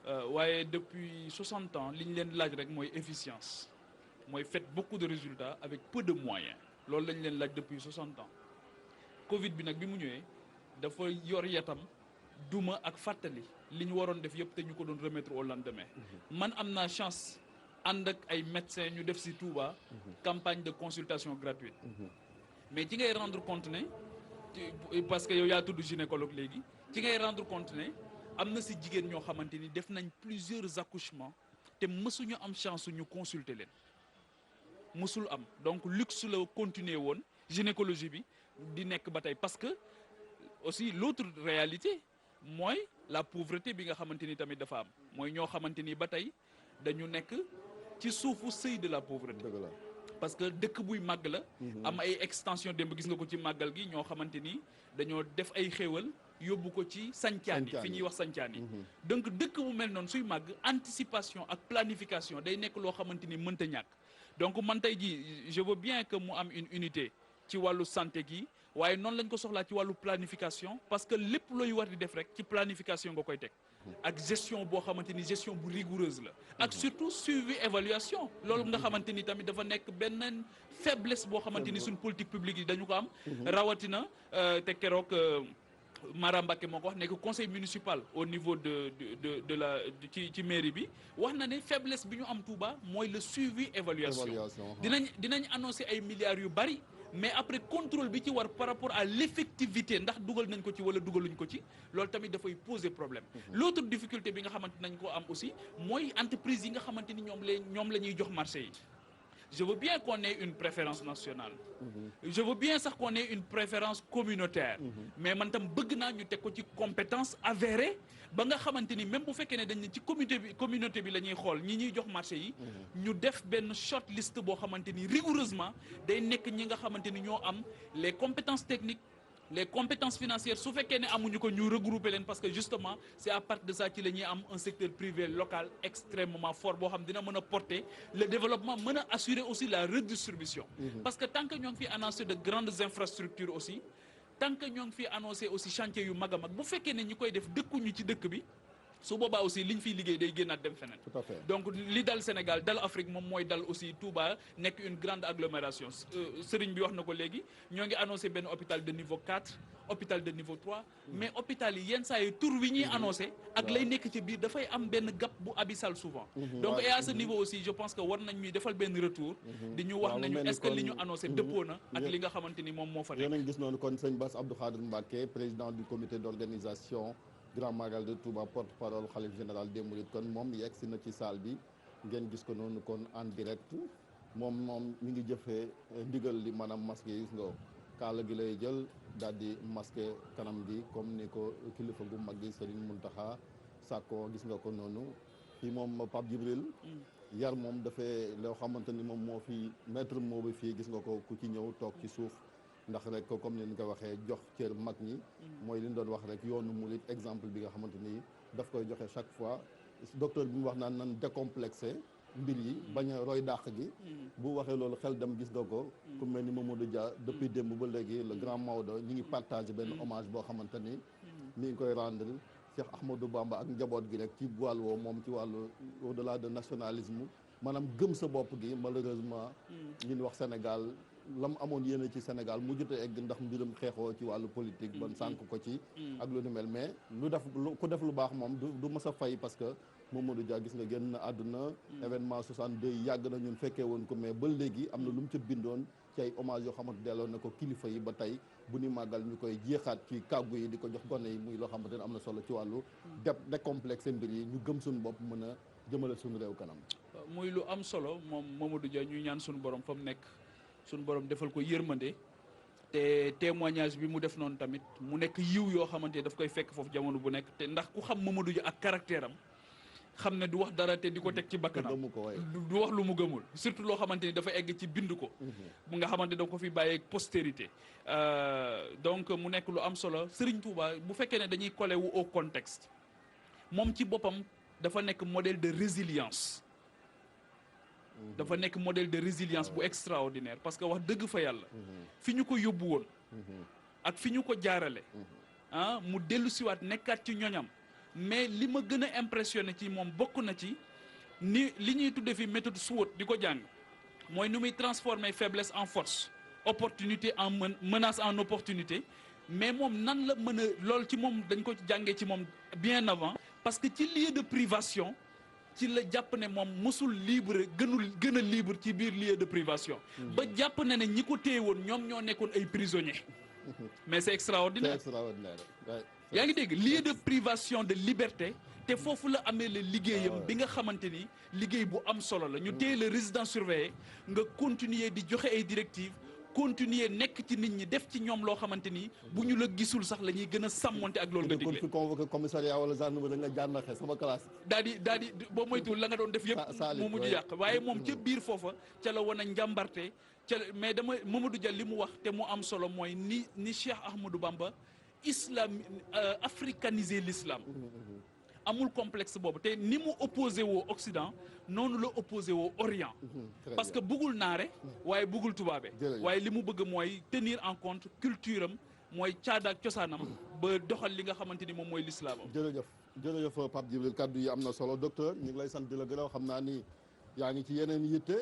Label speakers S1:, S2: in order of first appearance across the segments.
S1: waaye depuis 60 ans li ñu leen laaj rek mooy efficience mooy faites beaucoup de résultats avec peu de moyens loolu lañ leen laaj depuis 60 ans Covid bi nag bi mu ñëwee dafa yor yatam duma ak fàttali li ñu waroon def yëpp te ñu ko doon remettre au lendemain. man am naa chance ànd ak ay médecins ñu def ci Touba. campagne de consultation gratuite. mais ci ngay rendre compte ne parce que yow yaa tudd gynécologue léegi ci ngay rendre compte ne am na ci jigéen ñoo xamante ni def nañ plusieurs accouchements te mësuñu am chance ñu consulter leen mësul am donc luxe la continuer woon gynécologie bi di nekk ba tey parce que aussi l'autre réalité mooy la pauvreté bi nga xamante ni tamit dafa am mooy ñoo xamante ni ba tey dañu nekk ci suufu seuil de la pauvreté. parce que dëkk buy màgg la. am ay extension démb gis nga ko ci màggal gi ñoo xamante ni dañoo def ay xéewal yóbbu ko ci sancaan yi fi ñuy wax sancaan yi. donc dëkk bu mel noonu suy màgg anticipation ak planification day nekk loo xamante ni mënta ñàkk donc man tey jii je veux bien que mu am une unité ci wàllu santé gi waaye noonu lañ ko soxlaa ci wàllu planification parce que lépp looy war di def rek ci planification nga koy teg. ak gestion boo xamante ni gestion bu rigoureuse la. ak surtout suivi évaluation. loolu nga xamante ni tamit dafa nekk benn faiblesse boo xamante ni suñ politique publique yi dañu ko am. rawatina te keroog Mara Mbacké moo ko wax nekk conseil municipal au niveau de la ci mairie bi wax na ne faiblesse bi ñu am Touba mooy le suivi évaluation. dinañ annoncer ay milliards yu bari. mais après contrôle bi ci war par rapport à l'effectivité ndax dugal nañ ko ci wala dugaluñ ko ci loolu tamit dafay poser problème. l'autre difficulté bi nga xamante nañ ko am aussi mooy entreprise yi nga xamante ni ñoom la ñuy jox marché yi. je veux bien qu'on ait une préférence nationale. je veux bien sax qu'on ait une préférence communautaire. mais man tam bëgg naa ñu teg ko ci compétence avérée ba nga xamante ni même bu fekkee ne dañ ne ci communauté bi la ñuy xool ñi ñuy jox marché yi. ñu def benn short list boo xamante ni rigoureusement day nekk ñi nga xamante ni ñoo am les compétences techniques. les compétences financières su fekkee ne amuñu ko ñu regrouper leen parce que justement c'est à partir de ça ci la ñuy am un secteur privé local extrêmement fort boo xam dina mën a porter le développement mën a assurer aussi la redistribution. parce que tant que ñoo ngi fi annoncé de grandes infrastructures aussi tant que ñoo ngi fi annoncé aussi chantier yu mag a mag bu fekkee ne ñi koy def dëkkuñu ci dëkk bi. su boobaa aussi liñ fiy liggéey day génnaat dem feneen.
S2: tout à fait
S1: donc li dal Sénégal dal Afrique moom mooy dal aussi Touba nekk une grande agglomération Serigne bi wax na ko léegi ñoo ngi annoncé benn hôpital de niveau 4 hôpital de niveau 3 mais hôpital yi yenn saa yi tur wi ñuy annoncé ak lay nekk ci biir dafay am benn gap bu abyssal souvent. donc et à ce niveau aussi je pense que war nañ ñuy defal benn retour. di ñu wax nañu est-ce que li ñu annoncé dëppoo na ak li nga xamante ni moom moo fa nekk.
S2: yéen a ngi gis noonu kon sëñ Bass Abdou Khadre Mbacké président du comité d'organisation. Grand Magal de Touba porte-parole khalife général des Mourides kon moom yegg si na ci salle bi ngeen gis ko noonu kon en direct moom mi ngi jëfee ndigal li maanaam masque yi gis nga kaala gi lay jël daal di masque kanam gi comme ni ko kilifa gu mag gi Serigne Mountakha sàkko gis nga ko noonu fii moom Pape Djibril yar moom dafay loo xamante ni moom moo fi maître moo bi fii gis nga ko ku ci ñëw toog ci suuf ndax rek comme ni ñu ko waxee jox cër mag ñi mooy li ñu doon wax rek yoonu murit exemple bi nga xamante ni daf koy joxe chaque fois docteur bi mu wax naan nan décomplexé mbir yi bañ a roy dàq gi bu waxee loolu xel dem gis nga ko ku mel ni Mamadou Dia depuis démb ba léegi le grand Maodo ñi ngi partagé benn hommage boo xamante ni mi ngi koy rendre Cheikh Ahmadou Bamba ak njaboot gi rek ci wàll woo moom ci wàllu au delà de nationalisme maanaam gëm sa bopp gi malheureusement ñun wax Sénégal la mu amoon yéene ci Sénégal mu jotee egg ndax mbirum xeexoo ci wàllu politique ban sànk ko ci ak lu ni mel mais ku def lu baax moom du mës a fay parce que Mamadou Dia gis nga génn na àdduna événement 62 yàgg na ñun fekkee woon ko mais ba léegi am na lu mu ca bindoon ci ay hommage yoo xamante delloo na ko kilifa yi ba tey bu ni màggal ñu koy jeexaat ci kàggu yi di ko jox gone yi muy loo xamante ne am na solo ci wàllu décomplexé mbir yi ñu gëm suñu bopp mën a jëmale suñu réew kanam
S1: muy lu am solo moom Mamadou Dia ñuy ñaan suñu borom fa mu nekk suñu borom defal ko yërmande te témoignage bi mu def noonu tamit mu nekk yiw yoo xamante daf koy fekk foofu jamono bu nekk te ndax ku xam Mamadou Dia ak caractère am xam ne du wax dara te di ko teg ci bakkanam du wax lu mu gëmul surtout loo xamante ni dafa egg ci bind ko mu nga xamante da ko fi bàyyee postérité donc mu nekk lu am solo Serigne Touba bu fekkee ne dañuy collé wu au contexte moom ci boppam dafa nekk modèle de résilience dafa nekk modèle de résilience bu extraordinaire parce que wax dëgg fa yàlla fi ñu ko yóbbu woon ak fi ñu ko jaarale mu dellu siwaat nekkaat ci ñoñam mais li ma gën a impressionné ci moom bokk na ci ni li ñuy tudde fi méthode SWOT di ko jàng mooy nu muy transformer faiblesse en force, opportunité en menace en opportunité. Mais moom nan la mën a lool ci moom dañ ko jàngee ci moom bien avant, parce que ci lieu de privation ci la jàpp ne moom mosul libre gën a libre ci biir lieu de privation. ba jàpp ne ñi ko téye woon ñoom ñoo nekkoon ay prisonniers. Mais c'est extraordinaire.
S2: C'est extraordinaire. Ouais.
S1: yaa ngi dégg lieu de privation de liberté te foofu la amee la liggéeyam bi nga xamante ni liggéey bu am solo la ñu téye le résident surveillé nga continuer di joxe ay directives continuer nekk ci nit ñi def ci ñoom loo xamante ni bu ñu la gisul sax la ñuy gën a sàmmonte ak loolu nga digle.
S2: fi convoqué commissariat wala gendarmerie nga jànnaxe sama classe.
S1: daal di boo moytuwul la nga doon def yëpp mu mujj yàq waaye moom ca biir foofa ca la wan a njàmbarte ca mais Mamadou Dia li mu wax te mu am solo mooy ni Cheikh Ahmadou Bamba africaniser l'islam. amul complexe boobu te ni mu opposé woo Occident noonu la opposé woo Orient. parce que bëggul naare waaye bëggul tubaabe waaye li mu bëgg mooy tenir en compte culture am mooy caada ak cosaanam ba doxal li nga xamante ni moom mooy l'islam am.
S2: jërëjëf Pape Djibril kaddu yi am na solo docteur ñu ngi lay sant di la gërëm xam naa ni yaa ngi ci yeneen yitte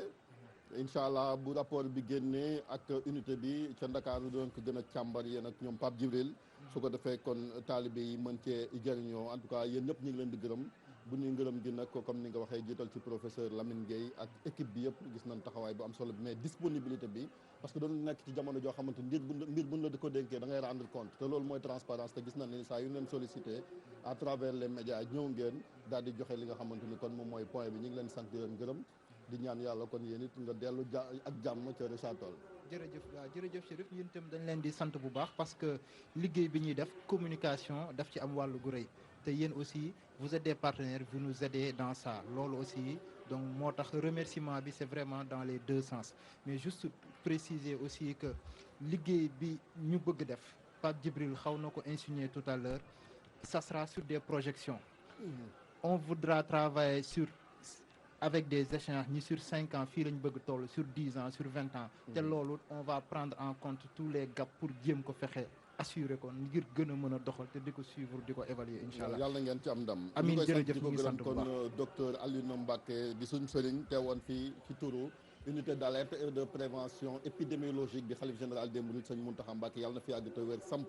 S2: incha allah bu rapport bi génnee ak unité bi ca Ndakaaru doon ko gën a càmbar yéen ak ñoom Pape Djibril su ko defee kon taalibe yi mën cee jëriñoo en tout cas yéen ñëpp ñu ngi leen di gërëm bu ñuy ngërëm gi nag comme ni nga waxee jiital ci professeur Lamine Gueye ak équipe bi yëpp gis nañ taxawaay bu am solo bi mais disponibilité bi parce que doon nekk ci jamono joo xamante mbir buñ la di ko dénkee da ngay rendre compte te loolu mooy transparence te gis nañ ni saa yu leen sollicité à travers les médias ñëw ngeen daal di joxe li nga xamante ni kon moom mooy point bi ñu ngi leen sant di leen gërëm di ñaan yàlla kon yéen it nga dellu ak jàmm ca Richard Toll.
S3: jërëjëf Chérif yéen itam dañ leen di sant bu baax parce que liggéey bi ñuy def communication daf ci am wàllu gu rëy te yéen aussi vous êtes des partenaires vous nous aidez dans ça loolu aussi donc moo tax remerciement bi c'est vraiment dans les deux sens mais juste préciser aussi que liggéey bi ñu bëgg def Pape Djibril xaw na ko insinuer tout à l'heure ça sera sur des projections on voudra travailler avec des échéances ni sur 5 ans fii lañ bëgg toll sur 10 ans sur 20 ans te loolu on va prendre en compte tous les gaps pour jéem ko fexe assurer ko ngir gën a mën a doxal te di ko suivre di ko évaluer incha allah
S2: yàlla ngeen ci am ndam
S3: amiin jërëjëf ñu ngi sant bu
S2: kon
S3: baax
S2: docteur Alioune Mbacké di suñ sëriñ teewoon fii ci turu unité d'alerte et de prévention épidémiologique bi xalif général des mourides sëñ Mountakha Mbacké yàlla na fi yàgg te wér samp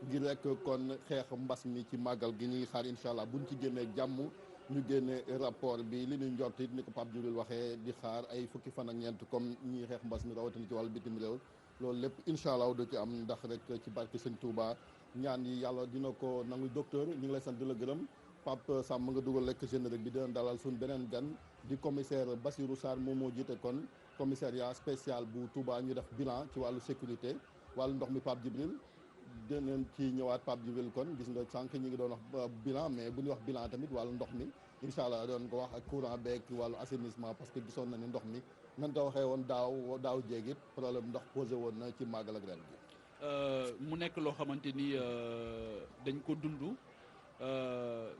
S2: ngir rek kon xeex mbas mi ci màggal gi ñuy xaar incha allah buñ ci génnee jàmm ñu génne rapport bi li ñu njort it ni ko Pape Djibril waxee di xaar ay fukki fan ak ñeent comme ñiy xeex mbas mi rawatina ci wàllu bitim réew loolu lépp incha allah du ci am ndax rek ci barke sëñ Touba ñaan yi yàlla dina ko nangu docteur ñu ngi lay sant di la gërëm Pape Samb nga dugal lekk générique bi dina dalal suñ beneen gan di commissaire Bassirou Sarr moom moo jiite kon commissariat spécial bu Touba ñu def bilan ci wàllu sécurité wàllu ndox mi Pape Djibril dinañ ci ñëwaat Pape Djibril kon gis nga sànq ñi ngi doon wax bilan mais bu ñu wax bilan tamit wàllu ndox mi incha allah doon ko wax ak courant beeg wàllu assainissement parce que gisoon na ni ndox mi nan ko waxee woon daaw jéegit problème ndox posé woon na ci màggal ak ren bi
S1: mu nekk loo xamante ni dañ ko dund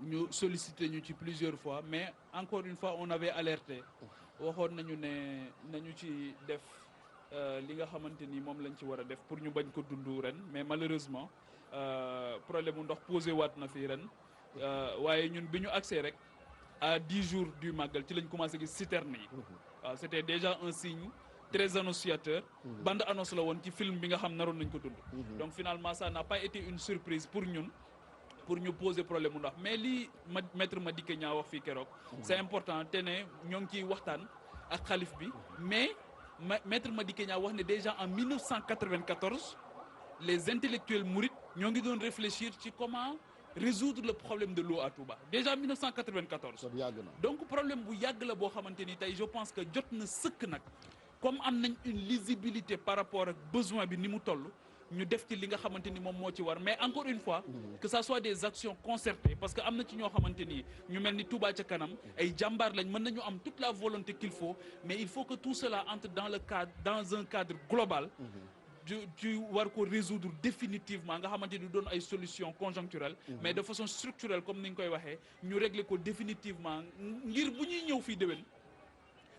S1: ñu sollicité ñu ci plusieurs fois mais encore une fois on avait alerté waxoon nañu ne nañu ci def li nga xamante ni moom lañ ci war a def pour ñu bañ ko dund ren mais malheureusement problème mu ndox posé waat na fii ren waaye ñun bi ñu accès rek à 10 jours du màggal ci lañ commencé gis citerne yi waaw c'était déjà un signe très annonciateur bande annonce la woon ci film bi nga xam naroon nañ ko dund donc finalement ça n'a pas été une surprise pour ñun pour ñu poser problème mu ndox mais lii maître Madické Niang wax fii keroog c'est important te ne ñoo ngi ciy waxtaan ak xalif bi mais maître Madické Niang wax ne déjà en 1994 les intellectuels mourides ñoo ngi doon réfléchir ci comment résoudre le problème de l'eau à Touba déjà 1994 donc problème bu yàgg la boo xamante ni tey je pense que jot na sëkk nag comme am nañ une lisibilité par rapport ak besoin bi ni mu toll ñu def ci li nga xamante ni moom moo ci war mais encore une fois que ça soit des actions concertées parce que am na ci ñoo xamante ni ñu mel ni Touba ca kanam ay jàmbaar lañ mën nañu am toute la volonté qu'il faut mais il faut que tout cela entre dans un cadre global tu war ko résoudre définitivement nga xamante ni doon ay solutions conjoncturelles mais de façon structurelle comme ni ñu koy waxee ñu régler ko définitivement ngir bu ñuy ñëw fii déwén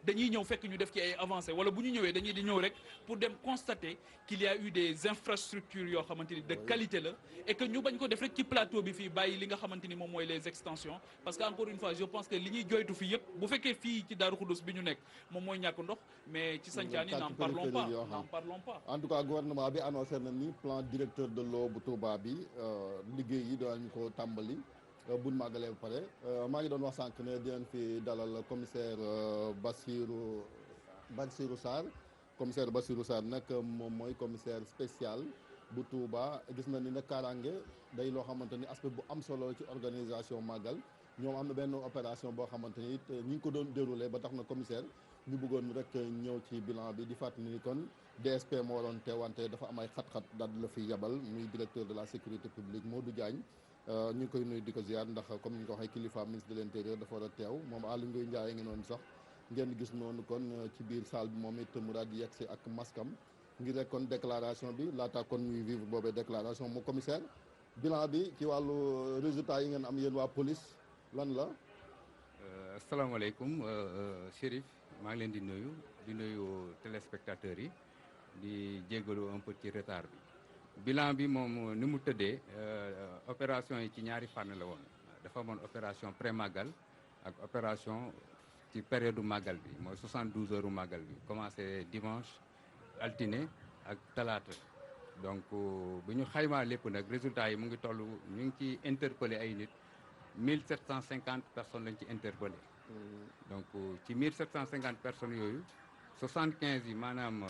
S1: dañuy ñëw fekk ñu def ci ay avancées wala bu ñu ñëwee dañuy di ñëw rek pour dem constater qu'il y a eu des infrastructures yoo xamante ni de qualité la et que ñu bañ ko def rek ci plateau bi fii bàyyi li nga xamante ni moom mooy les extensions parce que encore une fois je pense que li ñuy joytu fii yëpp bu fekkee fii ci Darou Khoudoss bi ñu nekk moom mooy ñàkk ndox mais ci Santhiane n'en parlons pas
S2: en tout cas gouvernement bi annoncé na ni plan directeur de l'eau bu Touba bi liggéey yi daañu ko tàmbali buñ màggalee ba pare maa ngi doon wax sànq ne dinañ fi dalal commissaire Bassirou Sarr commissaire Bassirou Sarr nag moom mooy commissaire spécial bu Touba gis na ni nag kaaraange day loo xamante ni aspect bu am solo ci organisation màggal ñoom am na benn opération boo xamante ni it ñi ngi ko doon déroulé ba tax na commissaire ñu bëggoon rek ñëw ci bilan bi di fàttali ni kon DSP moo waroon teewante dafa am ay xat-xat daal di la fi yabal muy directeur de la sécurité publique Modou Diagne ñu ngi koy nuyu di ko ziar ndax comme ni ñu ko waxee kilifa ministre de l'intérieur dafa war a teew moom Aly Ngouille Ndiaye ngi noonu sax ngeen gis noonu kon ci biir salle bi moom it mu daal di yegsi ak maskam ngir rek kon déclaration bi laata kon ñuy vivre boobee déclaration mu commissaire bilan bi ci wàllu résultat yi ngeen am yéen waa police lan la.
S4: asalaamaaleykum Chérif maa ngi leen di nuyu téléspectateurs yi di jégalu un peu ci retard bi. bilan bi moom ni mu tëddee opération yi ci ñaari fànn la woon dafa amoon opération pré màggal ak opération ci période màggal bi mooy 72 heures màggal bi commencé dimanche altine ak talaata donc bu ñu xaymaa lépp nag résultat yi mu ngi toll ñu ngi ci interpellé ay nit 1750 personnes lañ ci interpellé donc ci 1750 personnes yooyu 75 yi maanaam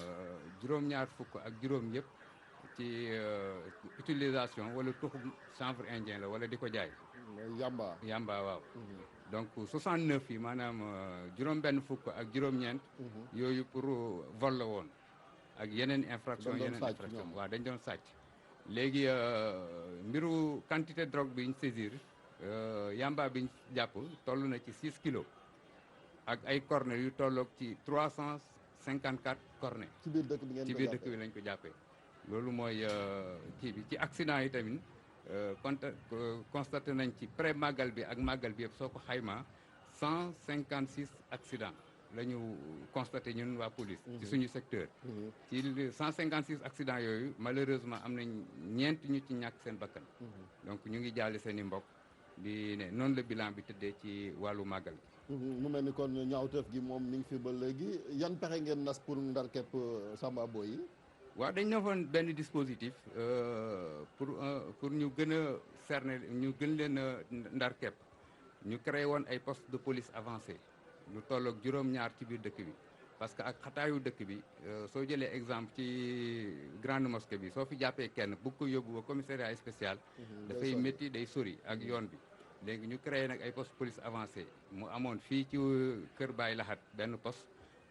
S4: juróom-ñaar fukk ak juróom yëpp ci utilisation wala tuxu chanvre indien la wala di ko jaay. yamba waaw. donc 69 yi maanaam juróom-benn fukk ak juróom-ñeent. yooyu pour vol la woon. ak yeneen infraction waaw dañ doon sàcc. léegi mbiru quantité drogue bi ñu saisir yamba bi ñu jàpp toll na ci 6 kilos. ak ay cornet yu tolloog ci 354 cornet.
S2: ci biir dëkk bi
S4: lañ ko jàppee. loolu mooy kii bi ci accident yi tamit constaté nañ ci pré màggal bi ak màggal bi yëpp soo ko xaymaa 156 accidents la ñu constaté ñun waa police. ci suñu secteur. ci 156 accidents yooyu malheureusement am nañ ñeent ñu ci ñàkk seen bakkan. donc ñu ngi jaale seen i mbokk di ne noonu la bilan bi tëddee ci wàllu màggal gi.
S2: mu mel ni kon ñaawteef gi moom mi ngi fi ba léegi yan pexe ngeen nas pour ndar képp Samba Boy yi.
S4: waaw dañ defoon benn dispositif pour ñu gën a cerner ñu gën leen a ndar kepp ñu créé woon ay postes de police avancé ñu tolloog juróom-ñaar ci biir dëkk bi parce que ak xataayu dëkk bi soo jëlee exemple ci grande mosquée bi soo fi jàppee kenn bu ko yóbbu ba commissariat spécial dafay métti day sori ak yoon bi léegi ñu créé nag ay postes de police avancé mu amoon fii ci Kër Baye Lahat benn poste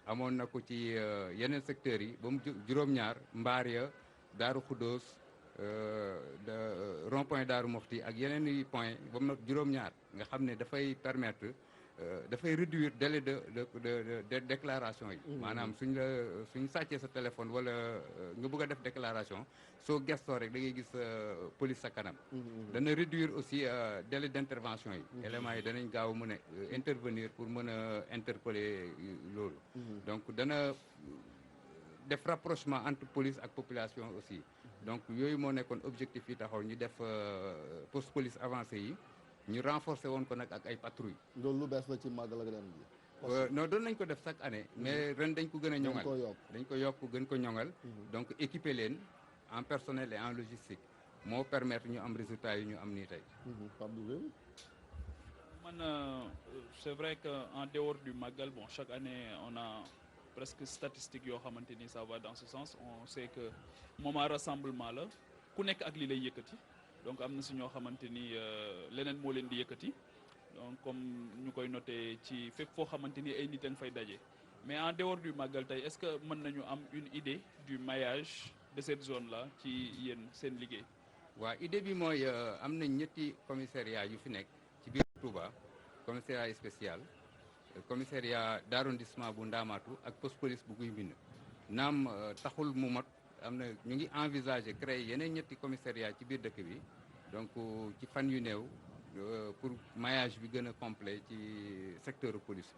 S4: amoon na ko ci yeneen secteurs yi ba mu juróom-ñaar mbaar ya Daaru Khoudoss rond point Daaru Mofti ak yeneen i point ba mu nag juróom-ñaar nga xam ne dafay permettre dafay réduire délai de déclaration yi. maanaam suñ sàccee sa téléphone wala nga bëgg a def déclaration soo gestoo rek da ngay gis police sa kanam. dana réduire aussi délai d' intervention yi. éléments yi danañ gaaw mën a intervenir pour mën a interpeller loolu. donc dana def rapprochement entre police ak population aussi. donc yooyu moo nekkoon objectif yi taxaw ñu def poste police avancé yi. ñu renforcer woon ko nag ak ay patrouille.
S2: loolu lu bees la ci màggal ak ren bi.
S4: non doon nañ ko def chaque année. mais ren dañ ko gën a ñoŋal dañ ko yokk gën ko ñoŋal. donc équiper leen en personnel et en logistique moo permettre ñu am résultat yi ñu am nii tey.
S1: man c'est vrai que en dehors du màggal bon chaque année on a presque statistiques yoo xamante ni ça va dans ce sens on sait que moment rassemblement la ku nekk ak li lay yëkkati. donc am na si ñoo xamante ni leneen moo leen di yëkkati donc comme ñu koy noté ci fépp foo xamante ni ay nit a ngi fay daje mais en dehors du màggal tey est-ce que mën nañu am une idée du maillage de cette zone là ci yéen seen liggéey.
S4: waaw idée bi mooy am na ñetti commissariat yu fi nekk ci biir Touba commissariat spécial commissariat d'arrondissement bu Ndamatou ak poste police bu Guy Mbind naam taxul mu mot. am na ñu ngi envisager créer yeneen ñetti commissariat ci biir dëkk bi donc ci fan yu néew pour maillage bi gën a complet ci secteur police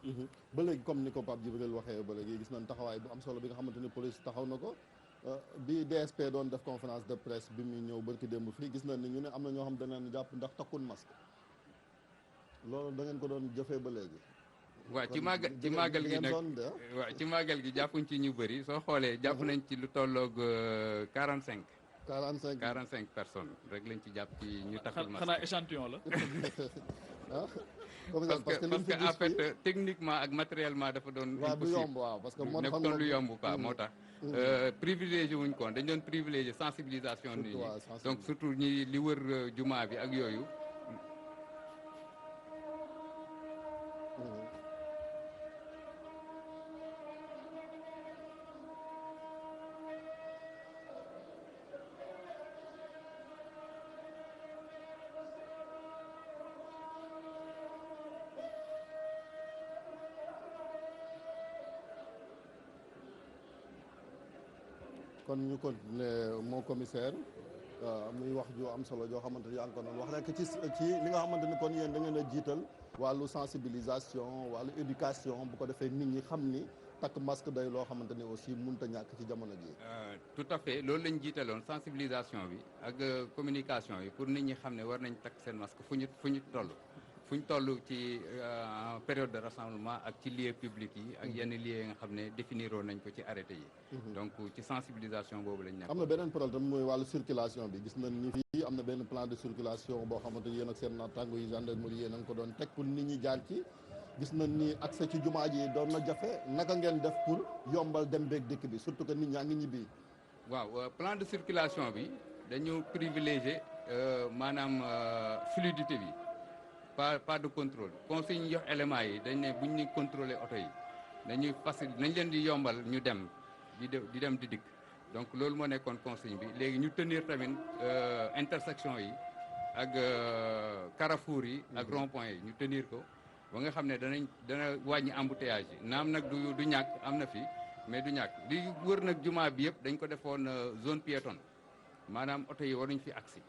S4: bi.
S2: ba léegi comme ni ko Pape Djibril waxee ba léegi gis nañ taxawaay bu am solo bi nga xamante ni police taxaw na ko bi DSP doon def conférence de presse bi muy ñëw barki démb fii gis nañ ni ñu ne am na ñoo xam dañ leen jàpp ndax takkun masque loolu da ngeen ko doon jëfee ba léegi.
S4: waaw ci màggal gi nag waaw ci màggal gi jàppuñ ci ñu bëri soo xoolee jàpp nañ ci lu tolloog 45 personnes rek lañ ci jàpp ci ñu taxul masque.
S1: xanaa échantillon la.
S4: parce que en fait techniquement ak matériellement dafa doon impossible.
S2: waaw parce que moo
S4: nekk doon lu yomb quoi moo tax privilégié wuñ ko dañ doon privilégié sensibilisation nit ñi donc surtout ñi li wër jumaa bi ak yooyu.
S2: kon ñu continuer mon commissaire muy wax ju am solo joo xamante ni yaa ngi ko doon wax rek ci li nga xamante ni kon yéen da ngeen a jiital wàllu sensibilisation wàllu éducation bu ko defee nit ñi xam ni takk masque day loo xamante ni aussi mënut a ñàkk ci jamono ji.
S4: tout à fait loolu lañ jiitaloon sensibilisation bi ak communication yi pour nit ñi xam ne war nañ takk seen masque fu ñu toll ci période de rassemblement ak ci lieu public yi ak yenn lieux yi nga xam ne définiroon nañ ko ci arrêté yi. donc ci sensibilisation boobu lañ nekk.
S2: am na beneen problème mooy wàllu circulation bi gis nañ ni fii am na benn plan de circulation boo xamante ni yéen ak seen naataango yi gendarmerie yéen a ngi ko doon teg pour nit ñi jaar ci gis nañ ni accès ci jumaa ji doon na jafe naka ngeen def pour yombal dem beeg dëkk bi surtout que nit ñaa ngi ñibbi.
S4: waaw plan de circulation bi dañu privilégié maanaam fluidité bi. pas de contrôle consigne ñu jox éléments yi dañ ne buñ ñu contrôler oto yi dañuy facile nañ leen di yombal ñu dem di dem di dikk donc loolu moo nekkoon consigne bi léegi ñu tenir tamit intersection yi ak carrefour yi ak rond point yi ñu tenir ko ba nga xam ne dana wàññi embouteillage yi naam nag du ñàkk am na fi mais du ñàkk li wër nag jumaa bi yëpp dañ ko defoon zone piétonne maanaam oto yi waruñ fi agsi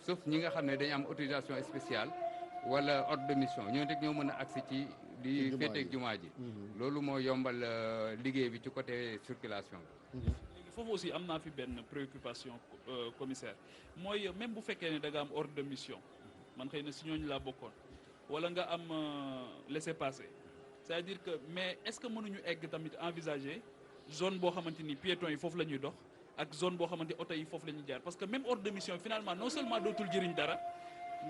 S4: sauf ñi nga xam ne dañu am autorisation spéciale wala ordre de mission ñoo rek ñoo mën a agsi ci di féeteeg jumaa ji loolu moo yombal liggéey bi ci côté circulation bi.
S1: léegi foofu aussi am naa fi benn préoccupation commissaire mooy même bu fekkee ne da nga am ordre de mission man xëy na si ñooñu laa bokkoon wala nga am laissez-passer c'est-à-dire que mais est-ce que mënuñu egg tamit envisager zone boo xamante ni piétons yi foofu la ñuy dox ak zone boo xamante oto yi foofu la ñuy jaar parce que même ordre de mission finalement non seulement dootul jëriñ dara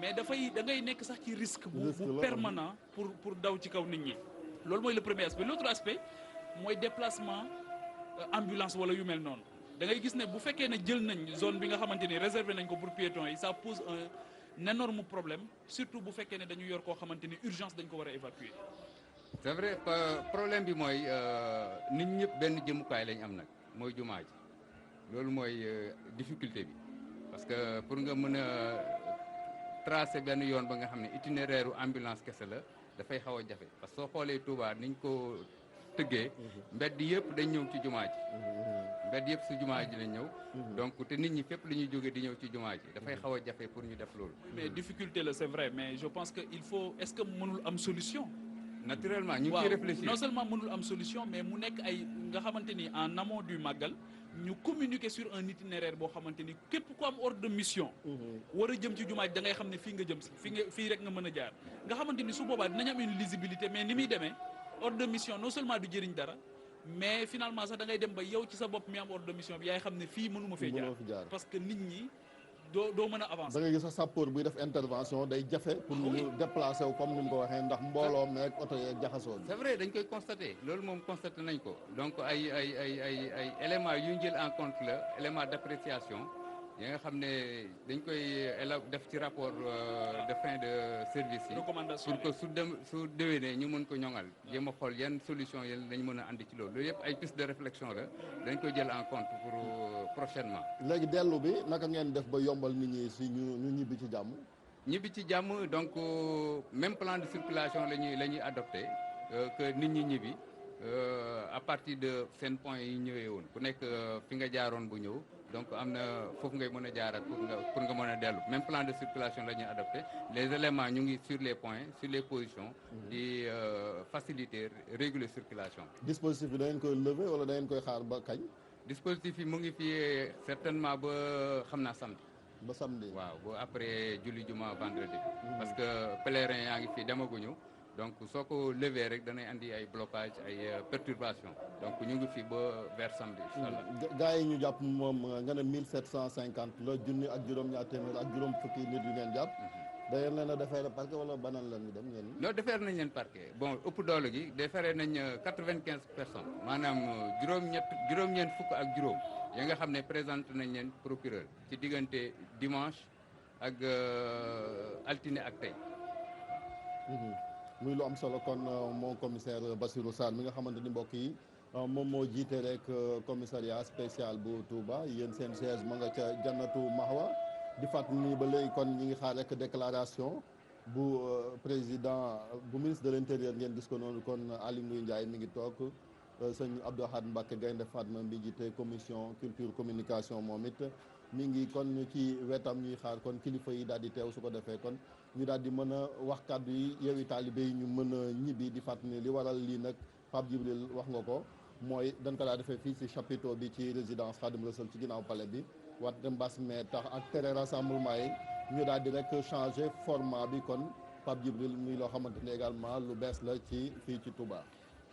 S1: mais da ngay nekk sax ci risque bu permanent pour daw ci kaw nit ñi loolu mooy le premier aspect l'autre aspect mooy déplacement ambulance wala yu mel noonu da ngay gis ne bu fekkee ne jël nañ zone bi nga xamante ni réservé nañ ko pour piétons yi ça pose un énorme problème surtout bu fekkee ne dañu yor koo xamante ni urgence dañ ko war a évacuer.
S4: c'est vrai problème bi mooy nit ñëpp benn jëmukaay lañ am nag mooy jumaa ji loolu mooy difficulté bi parce que pour nga mën a tracé benn yoon ba nga xam ne itinéraire u ambulance kese la dafay xaw a jafe parce que soo xoolee Touba niñ ko tëggee mbedd yëpp dañ ñëw ci jumaa ji mbedd yëpp su jumaa ji lañ ñëw donc te nit ñi fépp la ñuy jógee di ñëw ci jumaa ji dafay xaw a jafe pour ñu def loolu
S1: mais difficulté la c'est vrai mais je pense que il faut est-ce que mënul am solution
S4: naturellement ñu ngi ciy réfléchir
S1: non seulement mënul am solution mais mu nekk ay nga xamante ni en amont du màggal ñu communiquer sur un itinéraire boo xamante ni képp ku am ordre de mission war a jëm ci jumaa ji da ngay xam ne fii nga jëm si fii rek nga mën a jaar nga xamante ni su boobaa dinañ am une lisibilité mais ni muy demee ordre de mission non seulement du jëriñ dara mais finalement sax da ngay dem ba yow ci sa bopp mi am ordre de mission bi yaay xam ne fii mënuma fee jaar parce que nit ñi doo mën a avancer.
S2: da ngay gis sax sapeur buy def intervention day jafe pour ñu déplacer wu comme ni mu ko waxee ndax mbooloo meeg oto yeeg jaxasoo bi.
S4: c'est vrai dañ koy constater loolu moom constaté nañ ko donc ay éléments yu ñu jël en compte la élément d'appréciation yi nga xam ne dañ koy def ci rapport de fin de service yi.
S1: recommandation
S4: pour que su déwénee ñu mën ko ñoŋal jéem a xool yan solution yi lañ mën a andi ci loolu yëpp ay piste de réflexion la dañ koy jël en compte pour prochainement.
S2: léegi dellu bi naka ngeen def ba yombal nit ñi si ñu ñibbi ci jàmm.
S4: ñibbi ci jàmm donc même plan de circulation la ñuy adopté que nit ñi ñibbi à partir de seen point yi ñëwee woon ku nekk fi nga jaaroon bu ñëw donc am na foofu ngay mën a jaaraat pour nga mën a dellu même plan de circulation la ñuy adopté les éléments ñu ngi sur les points sur les positions di faciliter réguler circulation.
S2: dispositif bi da ngeen koy lever wala da ngeen koy xaar ba kañ.
S4: dispositif yi mu ngi fi certainement ba xam naa samedi.
S2: ba samedi
S4: waaw ba après julli juma vendredi. parce que pèlerin yaa ngi fi demaguñu. donc soo ko lever rek danay andi ay blocage ay perturbation donc ñu ngi fi ba vers samedi incha allah.
S2: gars yi ñu jàpp moom nga ne 1750 la junni ak juróom-ñaar téeméer ak juróom fukki nit yu ngeen jàpp. da ngeen leen a defeere parquet wala banan la ñu dem ngeen.
S4: non defeere nañ leen parquet bon ëpp doole gi defeere nañ 95 personnes maanaam juróom-ñeent fukk ak juróom ya nga xam ne présenté nañ leen procureur ci diggante dimanche ak altine ak tey.
S2: muy lu am solo kon moo commissaire Bassirou Sarr mi nga xamante ni mbokk yi moom moo jiite rek commissariat spécial bu Touba yéen seen siège ma nga ca Jannatu Mahwa di fàttali ni ba léegi kon ñi ngi xaar rek déclaration bu président bu ministre de l'intérieur ngeen gis ko noonu kon Aly Ngouille Ndiaye mi ngi toog sëñ Abdou Ahad Mbacké Gaynde Fatma bi jiite commission culture communication moom it mi ngi kon ci wetam ñuy xaar kon kilifa yi daal di teew su ko defee kon ñu daal di mën a wax kàddu yi yeewi taalibe yi ñu mën a ñibbi di fàttali li waral lii nag Pape Djibril wax nga ko mooy dañ ko daa defee fii ci chapiteau bi ci résidence Khadim Rassoul ci ginnaaw palais bi wante mbas mais tax ak tere rassemblement yi ñu daal di rek changer format bi kon Pape Djibril muy loo xamante ne également lu bees la ci fii ci Touba.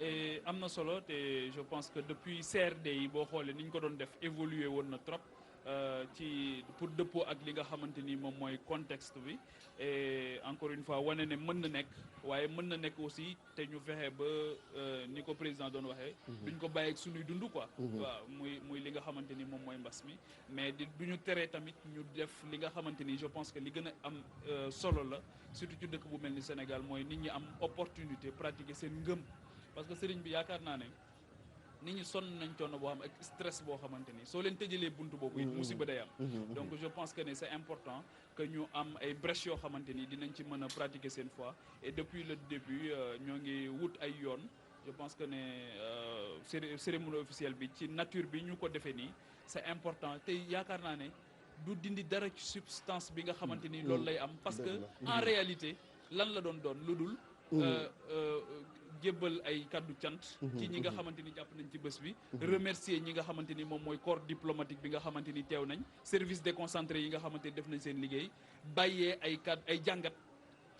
S1: et am na solo te je pense que depuis CRD yi boo xoolee ni ñu ko doon def évoluer woon na trop ci pour dëppoo ak li nga xamante ni moom mooy contexte bi et encore une fois wane ne mën na nekk waaye mën na nekk aussi te ñu fexe ba ni ko président doon waxee. duñ ko bàyyi ak suñuy dund quoi. waaw muy li nga xamante ni moom mooy mbas mi mais du ñu teree tamit ñu def li nga xamante ni je pense que li gën a am solo la surtout ci dëkk bu mel ni Sénégal mooy nit ñi am opportunité pratiquer seen ngëm. parce que sëriñ bi yaakaar naa ne nit ñi sonn nañ coono boo xam ak stress boo xamante ni soo leen tëjalee buntu boobu it musiba day am donc je pense que ne c'est important que ñu am ay brèches yoo xamante ni dinañ ci mën a pratiquer seen foi et depuis le début ñoo ngi wut ay yoon je pense que ne cérémonie officielle bi ci nature bi ñu ko defee nii c'est important te yaakaar naa ne du dindi dara ci substance bi nga xamante ni loolu lay am parce que en réalité lan la doon lu dul jébbal ay kaddu cant ci ñi nga xamante ni jàpp nañ ci bés bi remercier ñi nga xamante ni moom mooy corps diplomatique bi nga xamante ni teew nañ service déconcentré yi nga xamante ni def nañ seen liggéey bàyyee ay jàngat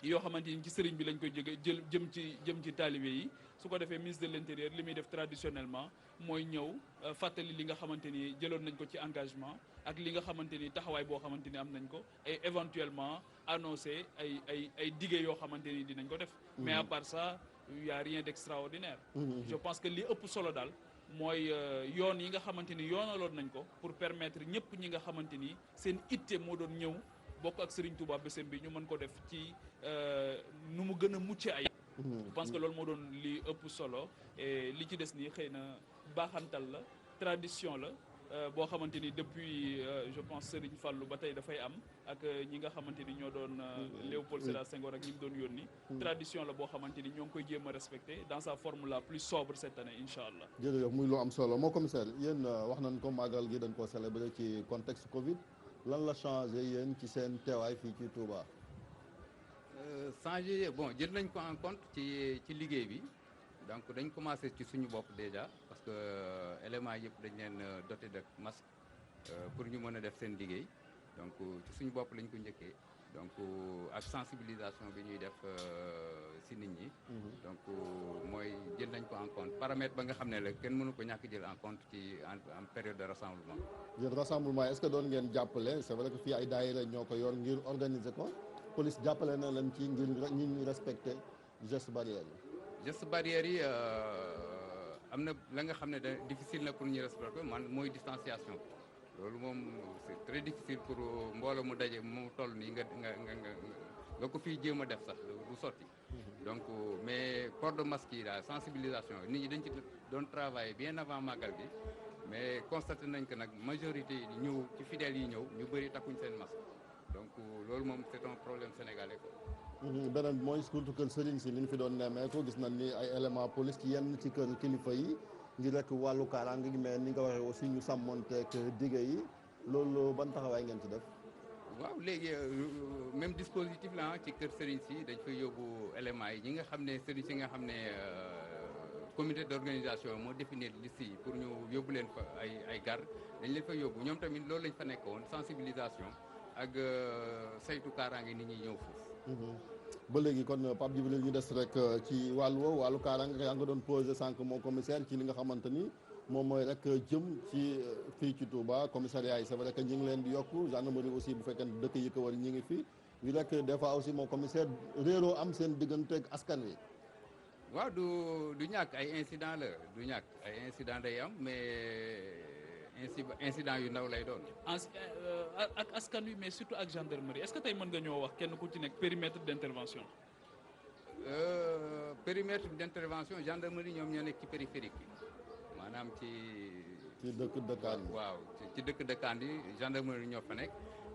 S1: yoo xamante ni ci sëriñ bi lañ koy jóge jëm ci taalibe yi su ko defee ministre de l'intérieur li muy def traditionnellement mooy ñëw fàttali li nga xamante ni jëloon nañ ko ci engagement ak li nga xamante ni taxawaay boo xamante ni am nañ ko et éventuellement annoncer ay dige yoo xamante ni dinañ ko def mais à part ça il y a rien d'extraordinaire je pense que li ëpp solo daal mooy yoon yi nga xamante ni yoonaloon nañ ko pour permettre ñëpp ñi nga xamante ni seen itte moo doon ñëw bokk ak Serigne Touba bésam bi ñu mën ko def ci nu mu gën a mucc ay je pense que loolu moo doon li ëpp solo et li ci des nii xëy na baaxantal la tradition la boo xamante ni depuis je pense Serigne Fallou ba tey dafay am ak ñi nga xamante ni ñoo doon Léopold Sédar Senghor ak ñi mu doon yónni tradition la boo xamante ni ñoo ngi koy jéem a respecté dans sa forme la plus sobre cette année incha allah.
S2: jërëjëf muy lu am solo moo commissaire yéen wax nañ ko màggal gi dañ koo célébrer ci contexte Covid lan la changé yéen ci seen teewaay fii ci Touba.
S4: changé bon jël nañ ko en compte ci liggéey bi donc dañ commencé ci suñu bopp déjà parce que éléments yëpp dañ leen doté de masque pour ñu mën a def seen liggéey donc ci suñu bopp lañ ko njëkkee donc ak sensibilisation bi ñuy def si nit ñi donc mooy jël nañ ko en compte paramètre ba nga xam ne la kenn mënu ko ñàkk jël en compte ci en période de rassemblement.
S2: yéen rassemblement est-ce que doon ngeen jàppale c'est vrai que fii ay daayira ñoo ko yor ngir organiser ko police jàppale na leen ci ngir ñi ñu respecté geste barrière yi.
S4: geste barrière yi am na la nga xam ne da difficile na pour ñu respecter man mooy distanciation loolu moom c'est très difficile pour mbooloo mu daje mu toll nii nga ko fii jéem a def sax du sotti donc mais port de masque yi daal sensibilisation nit ñi dañ ci doon travailler bien avant màggal gi mais constaté nañ que nag majorité yi ñëw ci fidèles yi ñëw ñu bëri takkuñ seen masque donc loolu moom c'est un problème sénégalais quoi.
S2: beneen bi mooy surtout kër sëriñ si li ñu fi doon nemmeeku gis nañ ni ay éléments police ci yenn ci kër kilifa yi ngir rek wàllu kaaraange gi mais ni nga waxee aussi ñu sàmmonteeg dige yi loolu ban taxawaay ngeen ci def.
S4: waaw léegi même dispositif la ci kër Serigne si dañ fay yóbbu éléments yi ñi nga xam ne Serigne si nga xam ne comité d'organisation moo définir liste yi pour ñu yóbbu leen fa ay garde dañ leen fa yóbbu ñoom tamit loolu lañ fa nekkoon sensibilisation ak saytu kaaraange nit ñi ñëw foofu.
S2: ba léegi kon Pape Djibril ñu des rek ci wàllu woowu wàllu kaaraange yaa nga doon posé sànq mon commissaire ci li nga xamante ni moom mooy rek jëm ci fii ci Touba commissariat yi c'est vrai que ñi ngi leen di yokku gendarmerie aussi bu fekkee dëkk yi ko war ñi ngi fi yu rek des fois aussi mon commissaire réeroo am seen diggante ak askan wi.
S4: waaw du ñàkk ay incident la du ñàkk ay incident day am mais incident yu ndaw lay doon.
S1: ak askan wi mais surtout ak gendarmerie est-ce que tey mën nga ñoo wax kenn ku ci nekk périmètre d'intervention.
S4: périmètre d'intervention gendarmerie ñoom ñoo nekk ci périphérique bi maanaam ci
S2: dëkk dëkkaan bi.
S4: waaw ci dëkk dëkkaan bi gendarmerie ñoo fa nekk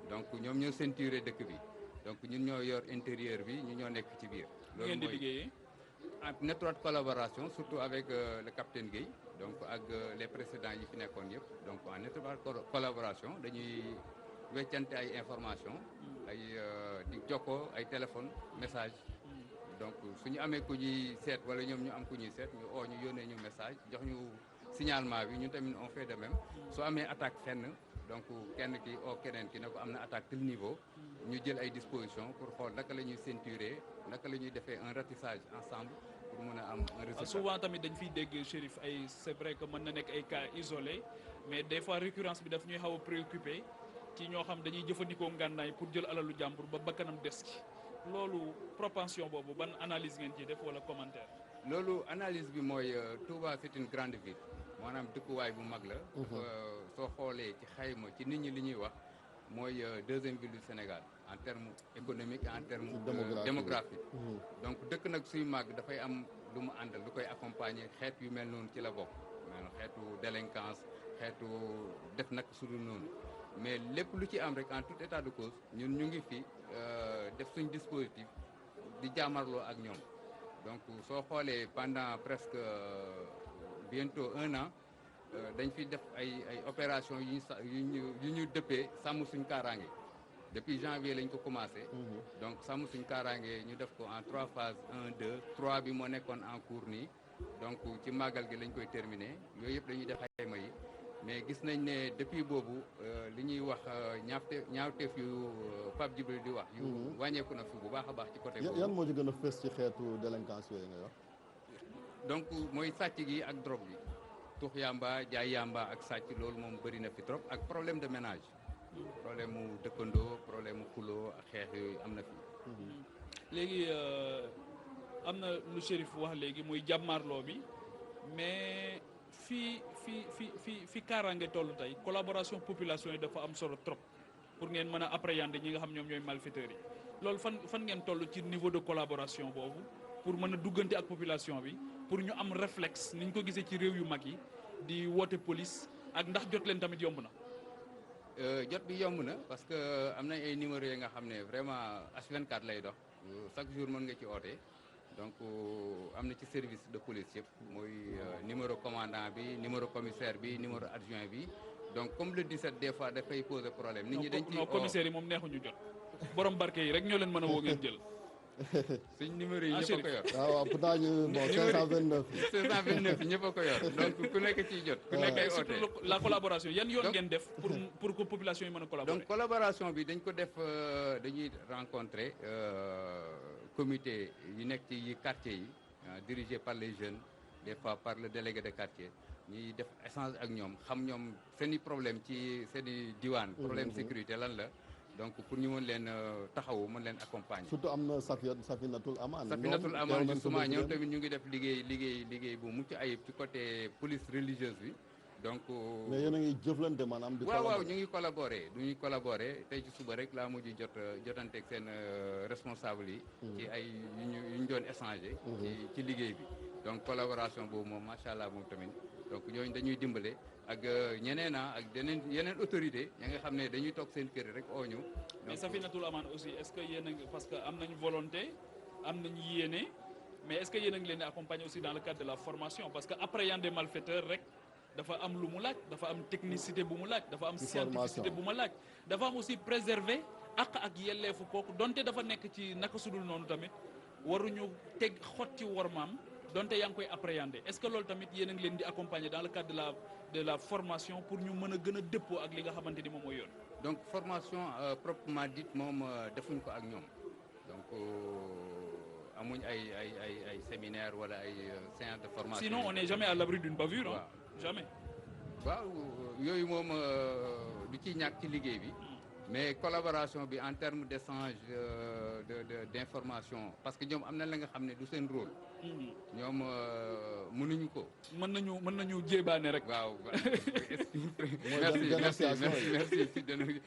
S4: donc ñoom ñoo ceinturé dëkk bi donc ñun ñoo yor intérieur bi ñu ñoo nekk ci biir.
S1: loolu ngeen di liggéeyee.
S4: en étroite collaboration surtout avec le capitaine Guèye donc ak les précédents yi fi nekkoon yëpp donc en étroite collaboration dañuy weccante ay information ay di jokkoo ay téléphone message donc suñu amee ku ñuy seet wala ñoom ñu am ku ñuy seet ñu oo ñu yónnee ñu message jox ñu signalement bi ñun tamit on fait de même soo amee attaque fenn donc kenn ki oo keneen ki ne ko am na attaque tel niveau ñu jël ay dispositions pour xool naka la ñuy ceinturer naka la ñuy defee un ratissage ensemble pour mën a am un résultat.
S1: souvent tamit dañ fiy dégg Chérif ay c'est vrai que mën na nekk ay cas isolés mais des fois récurrence bi daf ñuy xaw a préoccupé ci ñoo xam dañuy jëfandikoo ngànnaay pour jël alalu jàmbur ba bakkanam des ci loolu propension boobu ban analyse ngeen ciy def wala commentaire.
S4: loolu analyse bi mooy Touba c'est une grande ville maanaam dëkkuwaay bu mag la. soo xoolee ci xayma ci nit ñi li ñuy wax mooy deuxième ville du Sénégal en termes économiques et en termes démographique. donc dëkk nag suy màgg dafay am lu mu àndal lu koy accompagner xeet yu mel noonu ci la bokk maanaam xeetu délinquance xeetu def nag su dul noonu mais lépp lu ci am rek en tout état de cause ñun ñu ngi fi def suñ dispositif di jaamarloo ak ñoom donc soo xoolee pendant presque bientôt 1 an dañ fi def ay opération yu ñu dëppee sàmm suñ kaaraange depuis janvier lañ ko commencé. donc sàmm suñ kaaraange ñu def ko en 3 phases 1 2 3 bi moo nekkoon en cours nii donc ci màggal gi lañ koy terminer yooyu yëpp dañuy def xayma yi mais gis nañ ne depuis boobu li ñuy wax ñaawteef yu Pape Djibril di wax. yu wàññeeku na fi bu baax a baax ci côté boobu.
S2: yan moo ci gën a fës ci xeetu délinquance yooyu nga wax.
S4: donc mooy sàcc gi ak drogue bi tux yamba jaay yamba ak sàcc loolu moom bëri na fi trop ak problème de ménage problème mu dëkkandoo problème mu xuloo ak xeex yooyu am na fi.
S1: léegi am na lu Chérif wax léegi muy jàmmaarloo bi mais fi kaaraange toll tey collaboration population yi dafa am solo trop pour ngeen mën a appréhender ñi nga xam ñoom ñooy malfaiteurs yi loolu fan ngeen toll ci niveau de collaboration boobu pour mën a duggante ak population bi pour ñu am réflexe ni ñu ko gisee ci réew yu mag yi di woote police ak ndax jot leen tamit yomb na.
S4: jot bi yomb na parce que am na ay numéros yi nga xam ne vraiment H24 lay dox chaque jour mën nga ci oote donc am na ci service de police yëpp mooy numéro commandant bi numéro commissaire bi numéro adjoint bi donc comme le 17 des fois dafay poser problème. nit ñi dañ ciy
S1: non commissaire yi moom neexuñu jot borom barke yi rek ñoo leen mën a woo ngeen jël.
S4: suñ numéro yi ñëpp a ko yor.
S2: waaw pourtant ñu bon 529.
S4: 529 yi ñëpp a ko yor donc ku nekk ciy jot. ku nekk ay oote
S1: surtout la collaboration yan yoon ngeen def pour que population yi mën a collaborer.
S4: donc collaboration bi dañ ko def dañuy rencontrer comité yi nekk ci quartier yi dirigé par les jeunes des fois par le délégué de quartier ñuy def échange ak ñoom xam ñoom seen i problème ci seen i diwaan. problème sécurité lan la. donc pour ñu mën leen taxawu mën leen accompagner.
S2: surtout am na Safinatul Aman.
S4: Safinatul Aman justement ñoom tamit ñu ngi def liggéey bu mucc ayib ci côté police religieuse bi donc.
S2: mais yéen a ngi jëflante maanaam. di
S4: waaw ñu ngi collaborer tey ci suba rek laa mujj jotanteeg seen responsable yi. ci ay yu ñu doon échanger. ci liggéey bi donc collaboration boobu moom macha allah moom tamit donc ñooñu dañuy dimbale. ak ñeneen ak yeneen autorité ña nga xam ne dañuy toog seen kër rek oo ñu.
S1: mais Safinatul Aman aussi est-ce que yéen a ngi parce que am nañu volonté am nañu yéene mais est-ce que yéen a ngi leen di accompagner aussi dans le cadre de la formation parce que appréhender malfaiteurs rek dafa am lu mu laaj dafa am technicité bu mu laaj dafa am
S2: Ci
S1: scientificité
S2: formation.
S1: bu ma laaj dafa am aussi préserver ak yelleefu kooku donte dafa nekk ci naka sudul noonu tamit waruñu teg xot ci wormaam donte yaa ngi koy appréhender est-ce que loolu tamit yéen a ngi leen di accompagner dans le cadre de la formation pour ñu mën a gën a dëppoo ak li nga xamante ni moom mooy yoon.
S4: donc formation proprement dite moom defuñ ko ak ñoom donc amuñ ay séminaire wala ay séance de formation.
S1: Sinon on n'est jamais à l'abri d'une bavure.
S4: waaw
S1: Hein? Jamais.
S4: waaw yooyu moom du ci ñàkk ci liggéey bi mais collaboration bi en termes d'échange d'information parce que ñoom am na la nga xam ne du seen rôle. ñoom mënuñu ko.
S1: mën nañu jébaane rek.
S4: waaw
S2: Mooy dénonciation yi.
S4: merci.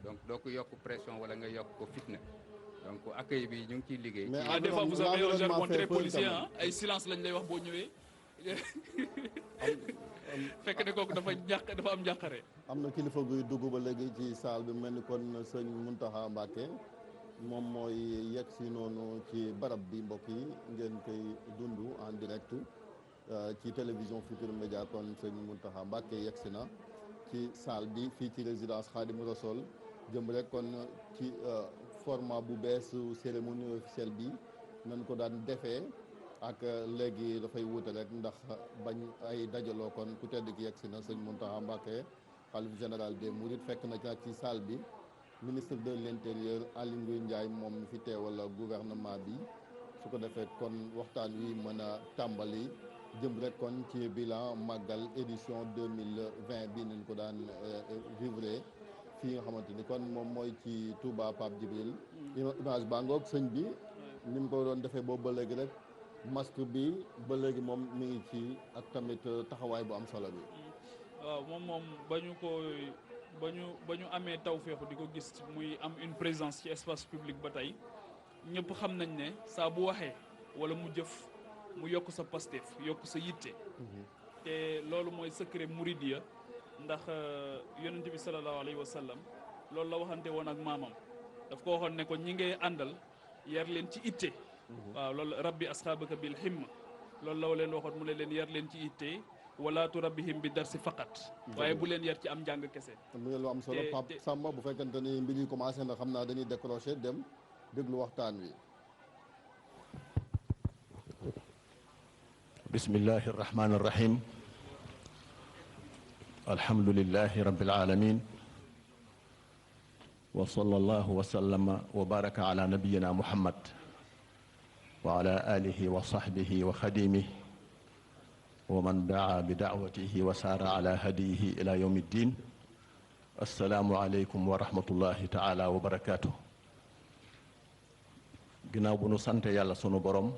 S4: donc doo ko yokk pression wala nga yokk ko fitna donc accueil bi ñu ngi ciy liggéey.
S2: Mais
S1: ah des fois vous avez un jargon très policier ah ay silence lañ lay wax boo ñëwee fekk ne kooku dafa am njàqare.
S2: am na kilifa guy dugg ba léegi ci salle bi mel ni kon sëñ Mountakha Mbacké moom mooy yegg si noonu ci barab bi mbokk yi ngeen koy dund en direct ci télévision Futurs Médias. kon sëñ Mountakha Mbacké yegg si na ci salle bi fii ci résidence Khadimou Rassoul jëm rek kon ci format bu bees cérémonie officielle bi nañ ko daan defee ak léegi dafay wuute rek ndax bañ ay dajaloo. kon ku tedd ki yegg si na sëñ Mountakha Mbacké xalif général des Mourides fekk na ci salle bi ministre de l'intérieur Aly Ngouille Ndiaye moom mi fi teewal gouvernement bi su ko defee kon waxtaan wi mën a tàmbali jëm rek kon ci bilan màggal édition 2020 bi nañ ko daan vivre fii nga xamante ni kon moom mooy ci Touba Pape Djibril image baa ngoog sëñ bi ni mu ko doon defee boobu ba léegi rek masque bi ba léegi moom mi ngi ci ak tamit taxawaay bu am solo bi.
S1: waaw moom ba ñu amee tawféexu di ko gis muy am une présence ci espace public ba tey ñëpp xam nañ ne saa bu waxee wala mu jëf mu yokk sa Pastef yokk sa yitte. te loolu mooy secret Mouridiya ndax yonent bi sallallahu alayhi wa sallam loolu la waxante woon ak maamam daf ko waxoon ne ko ñi ngay àndal yar leen ci itte. waaw loolu rabbi asxaabaka bil himma loolu la leen waxoon mu ne leen yar leen ci itte wala turabbihim bi darsi faqat waaye bu leen yar ci am njàng kese.
S2: mu ngi lu am solo Pape Samba bu fekkente ni mbir yi commencé na xam naa dañuy décrocher dem déglu waxtaan wi.
S5: bismillahi irrahmani irrahim alhamdulilahi rabbil alamin wa sallallahu wa sallama wa baraka ala nabiyina muhammad wa ala alihi wa sahbihi wa xadimihi wa man daa bi daawatihi wa saara ala hadiyihi ila yawmi ddin assalaamu aleykum wa rahmatullahi taala wa barakaatu. ginnaaw bu nu sante yàlla sunu borom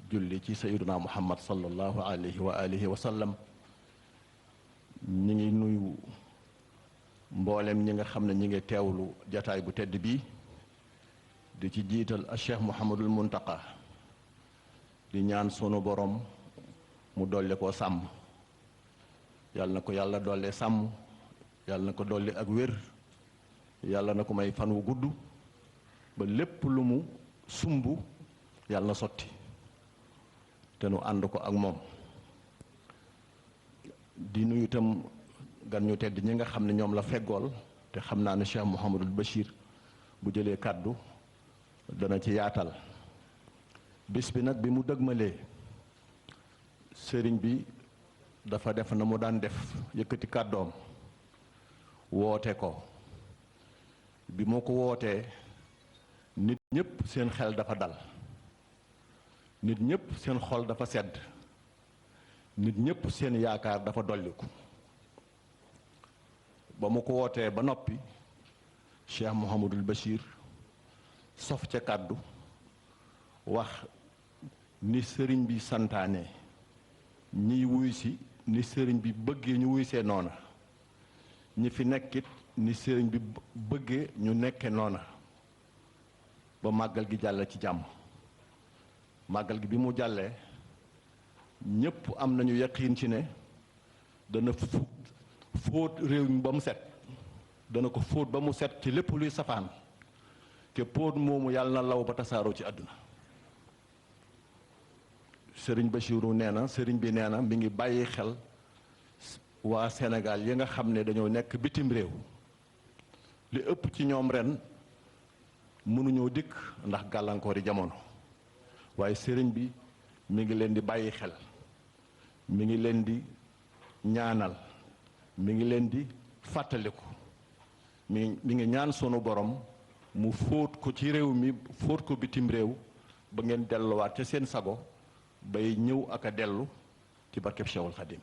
S5: julli ci sayyiduna muhammad sallallahu alayhi wa alihi wa sallam ñi ngi nuyu mboolem ñi nga xam ne ñi ngi teewlu jataay bu tedd bi di ci jiital a cheikh Mouhamadul Muntaqa di ñaan sunu borom mu dolli koo sàmm yàlla na ko yàlla dolli sàmm yàlla na ko dolli ak wér yàlla na ko may fan wu gudd ba lépp lu mu sumb yàlla na sotti te nu ànd ko ak moom. di nuyu itam gan ñu tedd ñi nga xam ne ñoom la feggool te xam naa ne Cheikh Mouhamadul Bachir bu jëlee kàddu dana ci yaatal bis bi nag bi mu dëgmalee sëriñ bi dafa def na mu daan def yëkkati kàddoom woote ko bi mu ko wootee nit ñëpp seen xel dafa dal nit ñëpp seen xol dafa sedd nit ñëpp seen yaakaar dafa dolliku ba mu ko wootee ba noppi Cheikh Mouhamadul Bachir sof ca kàddu wax ni sëriñ bi santaane ñiy wuy si ni sëriñ bi bëggee ñu wuy see noona ñi fi nekkit ni sëriñ bi bëggee ñu nekke noona ba màggal gi jàll ci jàmm màggal gi bi mu jàllee ñépp am nañu yaqiin ci ne dana fóot réew mi ba mu set dana ko fóot ba mu set ci lépp luy safaan te póot moomu yàlla na law ba tasaaroo ci àdduna sëriñ Bachiru nee na sëriñ bi nee na mi ngi bàyyi xel waa Sénégal yi nga xam ne dañoo nekk bitim réew li ëpp ci ñoom ren mënuñoo dikk ndax gàllankoori jamono waaye sëriñ bi mi ngi leen di bàyyi xel mi ngi leen di ñaanal mi ngi leen di fàttaliku mi ngi ñaan sunu borom mu fóot ko ci réew mi fóot ko bitim réew ba ngeen delluwaat ca seen sago bay ñëw ak a dellu ci barkeb Cheikhul Khadim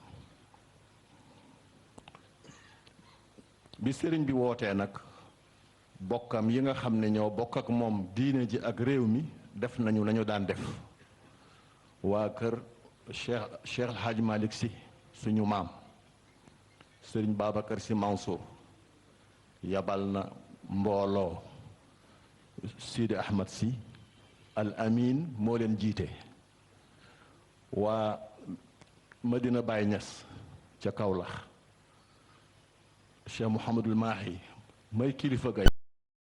S5: bi sëriñ bi wootee nag bokkam yi nga xam ne ñoo bokk ak moom diine ji ak réew mi def nañu lañu daan def waa kër Cheikh El Hadj Malick Sy suñu maam sëriñ Babacar Sy Mansour yabal na mbooloo Sidi Ahmad Sy Al Amin moo leen jiite waa Medina Baye Niass ca Kaolack Cheikh Mouhamadul Mahi may kilifa gay